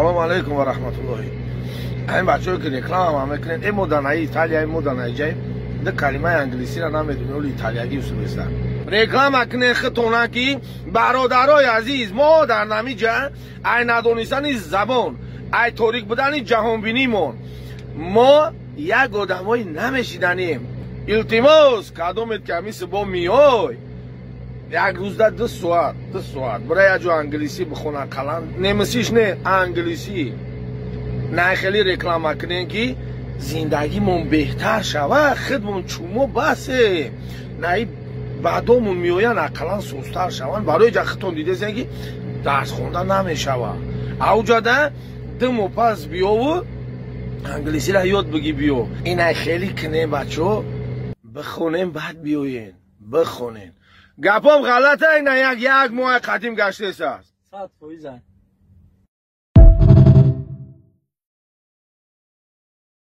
سلام علیکم و رحمت الله. این بچه‌ها که رکلام هم میکنن این مدرنی ایتالیا این مدرنی جای ده کلمه انگلیسی را نمیدونه ولی ایتالیایی اصول است. رکلام میکنه خطونا کی برادرای عزیز ما در نمیجا ای ندونستن زبان ای تاریک بودن جهان بینیمون ما یک آدمای نمیشیدنیم. التماس کدومت که همیشه با میای یک روز ده 2 ساعت برای اجو انگلیسی بخونه کلان نمیسیش نه انگلیسی نه خیلی رکلام کنین که زندگیمون بهتر شوه خودمون چومو بسه نه بعدامون میوین اقلان سوستر شون برای جختون دیده زنگی درس خوندن نمیشوه اوجا ده دمو پس بیو و انگلیسی را یاد بگی بیو این خیلی کنه بچه بخونین بعد بیوین بخونین گپام غلطه اینه یک ماه قدیم گشته است 100%